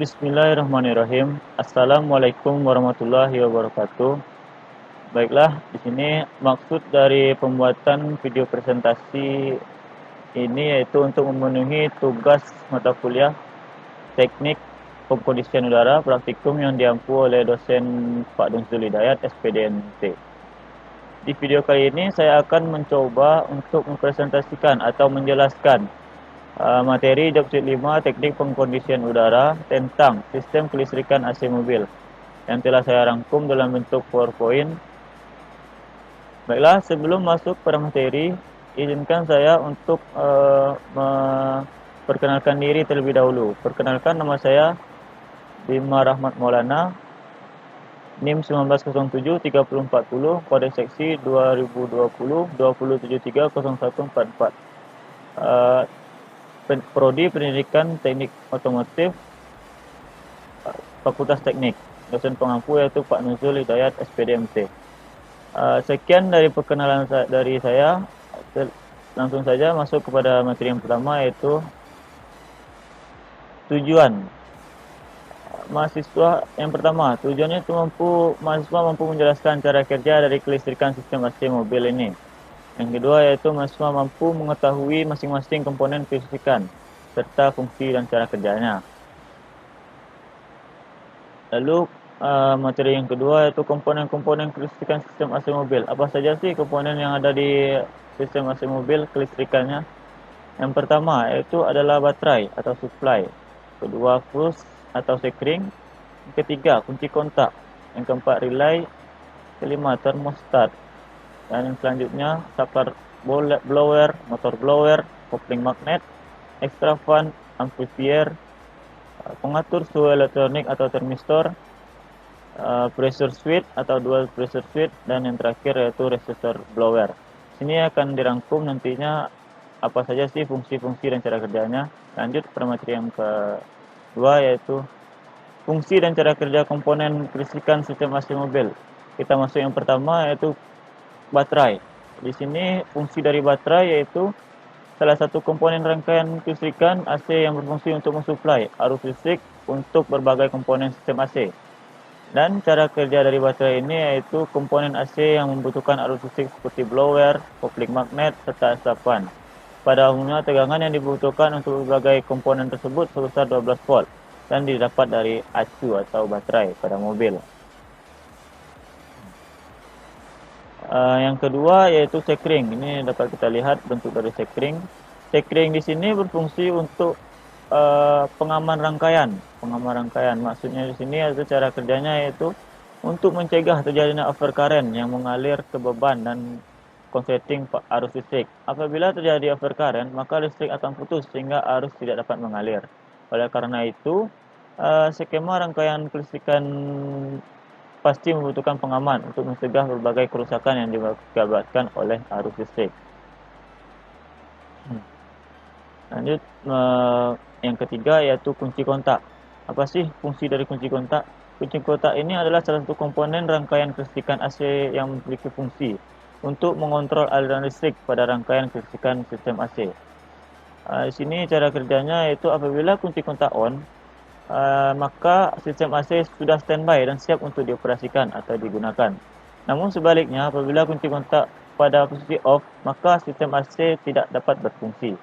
Bismillahirrahmanirrahim. Assalamualaikum warahmatullahi wabarakatuh. Baiklah, di sini maksud dari pembuatan video presentasi ini yaitu untuk memenuhi tugas mata kuliah Teknik Pengkondisian Udara praktikum yang diampu oleh dosen Pak Dunsul Hidayat, SPDMT. Di video kali ini saya akan mencoba untuk mempresentasikan atau menjelaskan materi job sheet 5 Teknik Pengkondisian Udara tentang sistem kelistrikan AC mobil yang telah saya rangkum dalam bentuk PowerPoint. Baiklah, sebelum masuk pada materi, izinkan saya untuk memperkenalkan diri terlebih dahulu. Perkenalkan, nama saya Bima Rahmat Maulana, NIM 1907 3040, kode seksi 2020 20730144. Prodi Pendidikan Teknik Otomotif, Fakultas Teknik. Dosen pengampu yaitu Pak Nuzul Hidayat, SPDMT. Sekian dari perkenalan dari saya. Langsung saja masuk kepada materi yang pertama, yaitu tujuan mahasiswa. Yang pertama, tujuannya itu mahasiswa mampu menjelaskan cara kerja dari kelistrikan sistem AC mobil ini. Yang kedua yaitu mahasiswa mampu mengetahui masing-masing komponen kelistrikan serta fungsi dan cara kerjanya. Lalu materi yang kedua yaitu komponen-komponen kelistrikan sistem AC mobil. Apa saja sih komponen yang ada di sistem AC mobil kelistrikannya? Yang pertama yaitu adalah baterai atau supply. Kedua, fuse atau sekring. Yang ketiga, kunci kontak. Yang keempat, relay. Kelima, thermostat. Dan yang selanjutnya, saklar blower, motor blower, kopling magnet, extra fan, amplifier, pengatur suhu elektronik atau termistor, pressure switch atau dual pressure switch, dan yang terakhir yaitu resistor blower. Sini akan dirangkum nantinya apa saja sih fungsi-fungsi dan cara kerjanya. Lanjut pada materi yang kedua yaitu fungsi dan cara kerja komponen kelistrikan sistem AC mobil. Kita masuk yang pertama yaitu baterai. Di sini fungsi dari baterai yaitu salah satu komponen rangkaian kelistrikan AC yang berfungsi untuk mensuplai arus listrik untuk berbagai komponen sistem AC. Dan cara kerja dari baterai ini yaitu komponen AC yang membutuhkan arus listrik seperti blower, kopling magnet, serta extra fan. Pada umumnya tegangan yang dibutuhkan untuk berbagai komponen tersebut sebesar 12 volt dan didapat dari acu atau baterai pada mobil. Yang kedua yaitu sekring. Ini dapat kita lihat bentuk dari sekring. Sekring di sini berfungsi untuk pengaman rangkaian. Maksudnya di sini ada cara kerjanya yaitu untuk mencegah terjadinya overcurrent yang mengalir ke beban dan konsleting arus listrik. Apabila terjadi overcurrent, maka listrik akan putus sehingga arus tidak dapat mengalir. Oleh karena itu, skema rangkaian kelistrikan pasti membutuhkan pengaman untuk mencegah berbagai kerusakan yang diakibatkan oleh arus listrik. Lanjut, yang ketiga yaitu kunci kontak. Apa sih fungsi dari kunci kontak? Kunci kontak ini adalah salah satu komponen rangkaian kelistrikan AC yang memiliki fungsi untuk mengontrol aliran listrik pada rangkaian kelistrikan sistem AC. Di sini cara kerjanya yaitu apabila kunci kontak on, maka sistem AC sudah standby dan siap untuk dioperasikan atau digunakan. Namun sebaliknya, apabila kunci kontak pada posisi off, maka sistem AC tidak dapat berfungsi.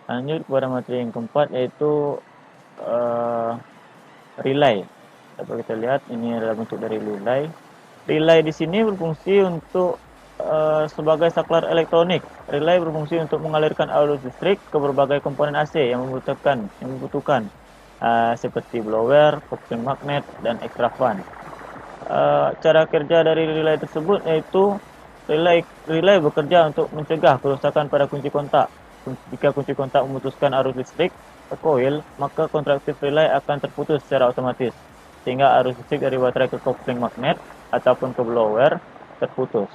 Lanjut kepada materi yang keempat yaitu relay. Dapat kita lihat ini adalah bentuk dari relay. Relay di sini berfungsi untuk sebagai saklar elektronik. Relay berfungsi untuk mengalirkan arus listrik ke berbagai komponen AC yang membutuhkan seperti blower, kopling magnet, dan extra fan. Cara kerja dari relay tersebut yaitu relay bekerja untuk mencegah kerusakan pada kunci kontak. Jika kunci kontak memutuskan arus listrik ke koil, maka kontraktif relay akan terputus secara otomatis sehingga arus listrik dari baterai ke kopling magnet ataupun ke blower terputus.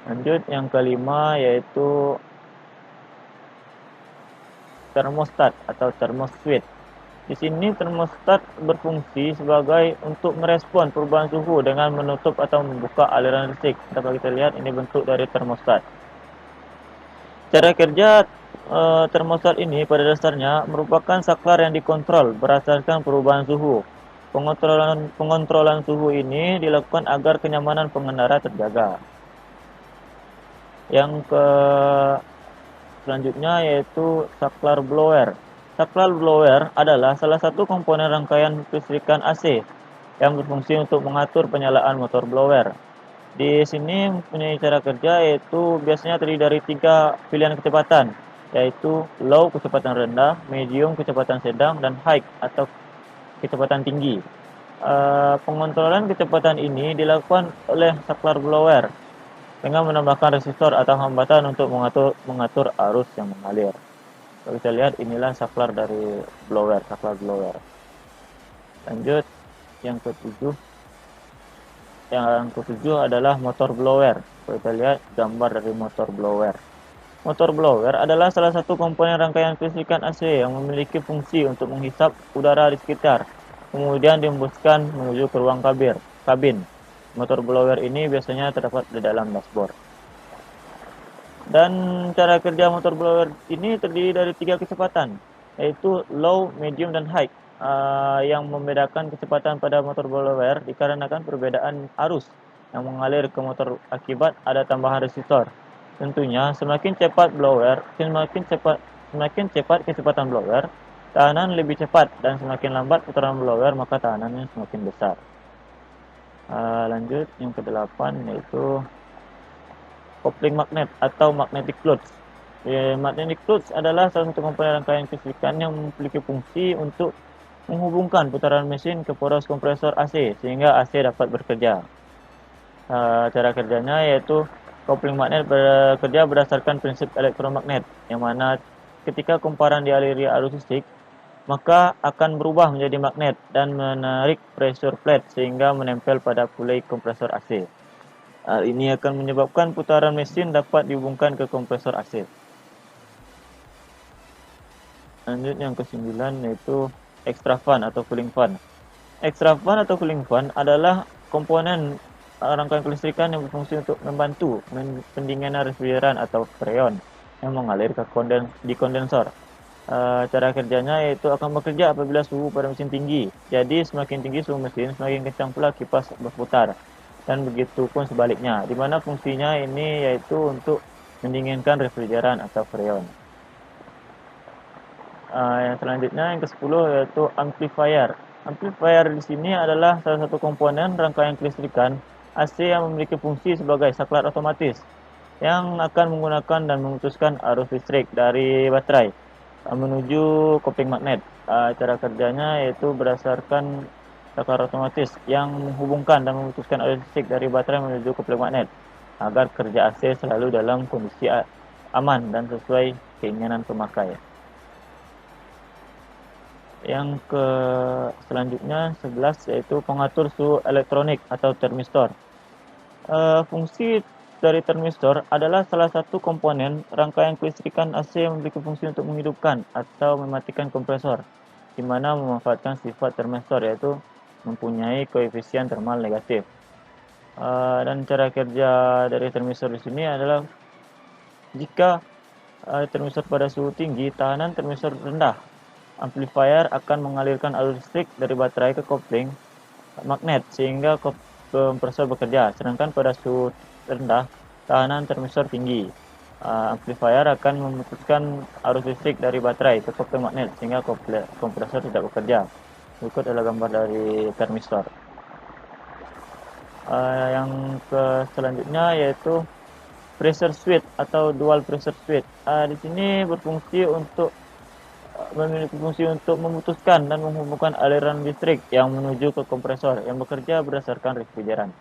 Lanjut yang kelima yaitu termostat atau thermoswitch. Di sini termostat berfungsi sebagai untuk merespon perubahan suhu dengan menutup atau membuka aliran listrik. Dapat kita lihat ini bentuk dari termostat. Cara kerja termostat ini pada dasarnya merupakan saklar yang dikontrol berdasarkan perubahan suhu. Pengontrolan suhu ini dilakukan agar kenyamanan pengendara terjaga. Yang selanjutnya yaitu saklar blower. Saklar blower adalah salah satu komponen rangkaian kelistrikan AC yang berfungsi untuk mengatur penyalaan motor blower. Di sini mempunyai cara kerja yaitu biasanya terdiri dari 3 pilihan kecepatan, yaitu low kecepatan rendah, medium kecepatan sedang, dan high atau kecepatan tinggi. Pengontrolan kecepatan ini dilakukan oleh saklar blower dengan menambahkan resistor atau hambatan untuk mengatur arus yang mengalir. Kalau kita lihat inilah saklar dari blower, saklar blower. Lanjut yang ketujuh. Yang ketujuh adalah motor blower. Kalau kita lihat gambar dari motor blower. Motor blower adalah salah satu komponen rangkaian kelistrikan AC yang memiliki fungsi untuk menghisap udara di sekitar, kemudian dihembuskan menuju ke ruang kabin. Motor blower ini biasanya terdapat di dalam dashboard. Dan cara kerja motor blower ini terdiri dari 3 kecepatan, yaitu low, medium, dan high. Yang membedakan kecepatan pada motor blower dikarenakan perbedaan arus yang mengalir ke motor akibat ada tambahan resistor. Tentunya semakin cepat kecepatan blower, tahanan lebih cepat, dan semakin lambat putaran blower maka tahanannya semakin besar. Lanjut yang ke-8 yaitu kopling magnet atau magnetic flux. Magnetic flux adalah salah satu komponen rangkaian kelistrikan yang memiliki fungsi untuk menghubungkan putaran mesin ke poros kompresor AC sehingga AC dapat bekerja. Cara kerjanya yaitu kopling magnet bekerja berdasarkan prinsip elektromagnet, yang mana ketika kumparan dialiri arus listrik, maka akan berubah menjadi magnet dan menarik pressure plate sehingga menempel pada pulai kompresor AC. Hal ini akan menyebabkan putaran mesin dapat dihubungkan ke kompresor AC. Lanjut yang ke-9 yaitu extra fan atau cooling fan. Extra fan atau cooling fan adalah komponen rangkaian kelistrikan yang berfungsi untuk membantu pendinginan refrigeran atau freon yang mengalir ke kondensor. Cara kerjanya yaitu akan bekerja apabila suhu pada mesin tinggi. Jadi semakin tinggi suhu mesin, semakin kencang pula kipas berputar. Dan begitu pun sebaliknya, di mana fungsinya ini yaitu untuk mendinginkan refrigeran atau freon. Yang selanjutnya yang ke-10 yaitu amplifier. Amplifier di sini adalah salah satu komponen rangkaian kelistrikan AC yang memiliki fungsi sebagai saklar otomatis yang akan menggunakan dan memutuskan arus listrik dari baterai menuju kopling magnet. Cara kerjanya yaitu berdasarkan saklar otomatis yang menghubungkan dan memutuskan arus listrik dari baterai menuju kopling magnet agar kerja AC selalu dalam kondisi aman dan sesuai keinginan pemakai. Yang selanjutnya 11 yaitu pengatur suhu elektronik atau termistor. Fungsi dari termistor adalah salah satu komponen rangkaian kelistrikan AC yang memiliki fungsi untuk menghidupkan atau mematikan kompresor, di mana memanfaatkan sifat termistor yaitu mempunyai koefisien termal negatif. Dan cara kerja dari termistor di sini adalah jika termistor pada suhu tinggi, tahanan termistor rendah, amplifier akan mengalirkan arus listrik dari baterai ke kopling magnet sehingga kompresor bekerja. Sedangkan pada suhu rendah, tahanan termistor tinggi. Amplifier akan memutuskan arus listrik dari baterai ke kopling magnet sehingga kompresor tidak bekerja. Berikut adalah gambar dari termistor. Yang selanjutnya yaitu pressure switch atau dual pressure switch. Di sini memiliki fungsi untuk memutuskan dan menghubungkan aliran listrik yang menuju ke kompresor yang bekerja berdasarkan refrigeran.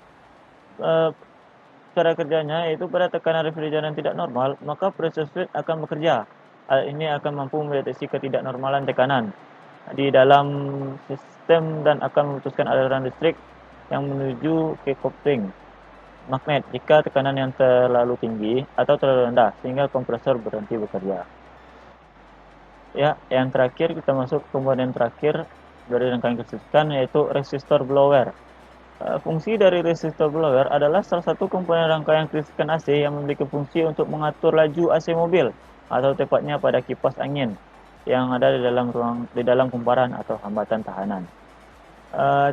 Cara kerjanya yaitu pada tekanan refrigeran tidak normal, maka pressure switch akan bekerja. Hal ini akan mampu mendeteksi ketidaknormalan tekanan di dalam sistem dan akan memutuskan aliran listrik yang menuju ke kopling magnet jika tekanan yang terlalu tinggi atau terlalu rendah sehingga kompresor berhenti bekerja. Ya, yang terakhir kita masuk komponen terakhir dari rangkaian kelistrikan, yaitu resistor blower. Fungsi dari resistor blower adalah salah satu komponen rangkaian kelistrikan AC yang memiliki fungsi untuk mengatur laju AC mobil, atau tepatnya pada kipas angin yang ada di dalam kumparan atau hambatan tahanan.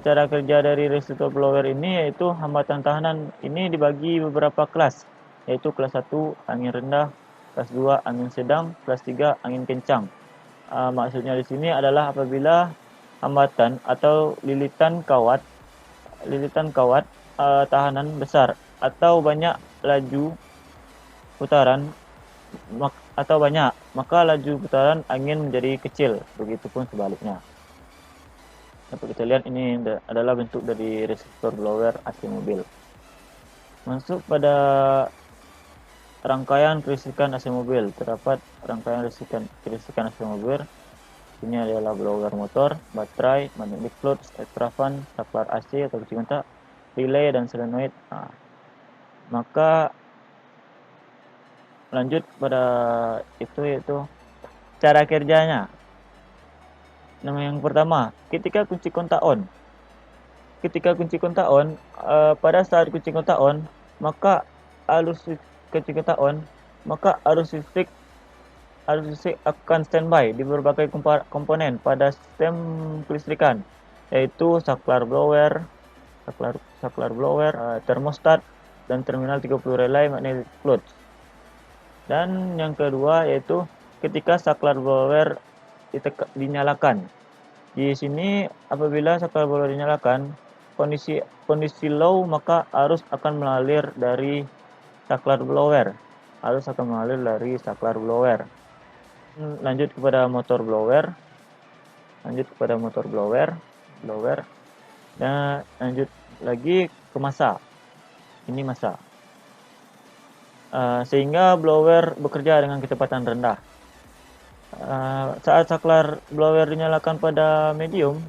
Cara kerja dari resistor blower ini yaitu hambatan tahanan ini dibagi beberapa kelas, yaitu kelas 1 angin rendah, kelas 2 angin sedang, kelas 3 angin kencang. Maksudnya di sini adalah apabila hambatan atau lilitan kawat tahanan besar atau banyak laju putaran maka laju putaran angin menjadi kecil, begitupun sebaliknya. Dapat kita lihat ini adalah bentuk dari resistor blower AC mobil. Masuk pada rangkaian kelistrikan AC mobil, terdapat rangkaian kelistrikan AC mobil. Ini adalah blower motor, baterai, magnetic flux, extra fan, saklar AC atau kunci kontak, relay dan solenoid. Maka lanjut pada itu yaitu cara kerjanya. Yang pertama, ketika kunci kontak on. Pada saat kunci kontak on, maka arus listrik akan standby di berbagai komponen pada sistem kelistrikan, yaitu saklar blower, termostat, dan terminal 30 relay magnetic flux. Dan yang kedua yaitu ketika saklar blower dinyalakan. Di sini apabila saklar blower dinyalakan, kondisi low, maka arus akan mengalir dari saklar blower. Lanjut kepada motor blower. Dan lanjut lagi ke massa. Ini massa. Sehingga blower bekerja dengan kecepatan rendah. Saat saklar blower dinyalakan pada medium,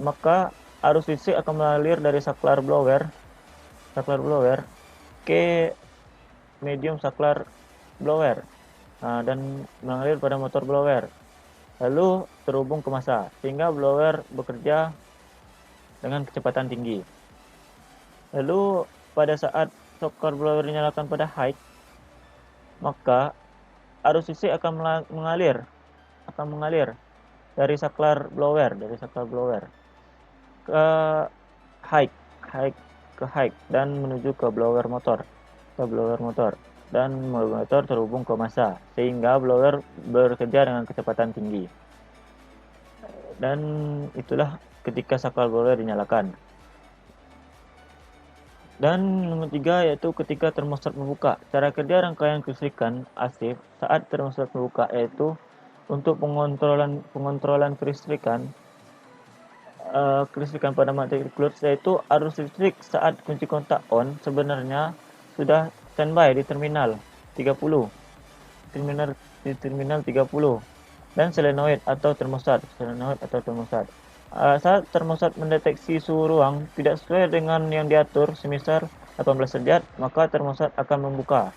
maka arus listrik akan mengalir dari saklar blower ke medium saklar blower dan mengalir pada motor blower, lalu terhubung ke massa, sehingga blower bekerja dengan kecepatan tinggi. Lalu pada saat saklar blower dinyalakan pada high, maka arus listrik akan mengalir dari saklar blower ke high dan menuju ke blower motor dan motor terhubung ke massa, sehingga blower bekerja dengan kecepatan tinggi. Dan itulah ketika saklar blower dinyalakan. Dan nomor 3 yaitu ketika termostat membuka. Cara kerja rangkaian kelistrikan AC saat termostat membuka yaitu untuk pengontrolan kelistrikan pada magnetic flux, yaitu arus listrik saat kunci kontak on sebenarnya sudah standby di terminal 30 dan solenoid atau termostat. Saat termostat mendeteksi suhu ruang tidak sesuai dengan yang diatur, semisal 18 derajat, maka termostat akan membuka.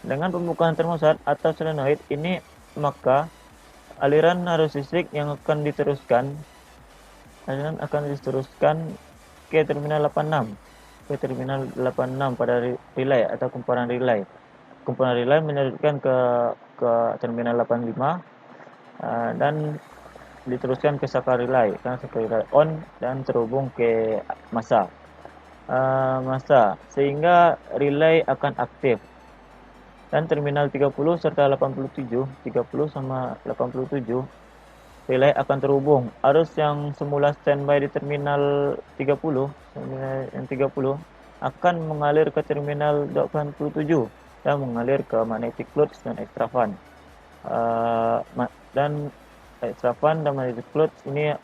Dengan pembukaan termostat atau solenoid ini, maka aliran arus listrik yang akan diteruskan ke terminal 86 pada relay atau kumparan relay. Kumparan relay menyalurkan ke terminal 85 dan diteruskan ke saklar relay on dan terhubung ke massa, sehingga relay akan aktif. Dan terminal 30 serta 87 relay akan terhubung. Arus yang semula standby di terminal 30 akan mengalir ke terminal 87 dan mengalir ke magnetic flux dan extra fan. Dan extra fan dan magnetic flux ini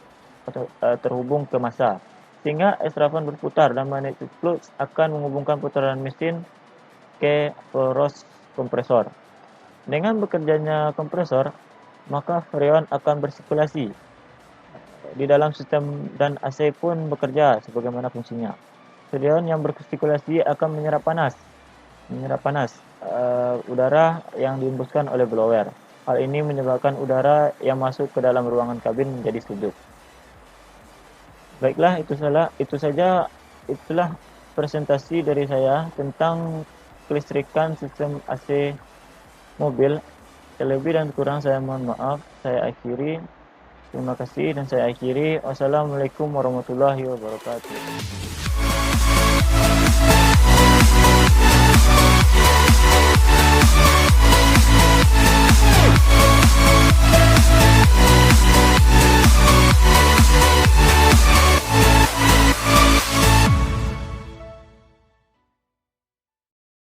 terhubung ke massa, sehingga extra fan berputar dan magnetic flux akan menghubungkan putaran mesin ke poros kompresor. Dengan bekerjanya kompresor, maka freon akan bersirkulasi di dalam sistem dan AC pun bekerja sebagaimana fungsinya. Freon yang bersirkulasi akan menyerap panas Menyerap panas udara yang dihembuskan oleh blower. Hal ini menyebabkan udara yang masuk ke dalam ruangan kabin menjadi sejuk. Baiklah, itulah presentasi dari saya tentang kelistrikan sistem AC mobil. Terlebih dan kurang saya mohon maaf. Saya akhiri. Terima kasih dan saya akhiri. Wassalamualaikum warahmatullahi wabarakatuh.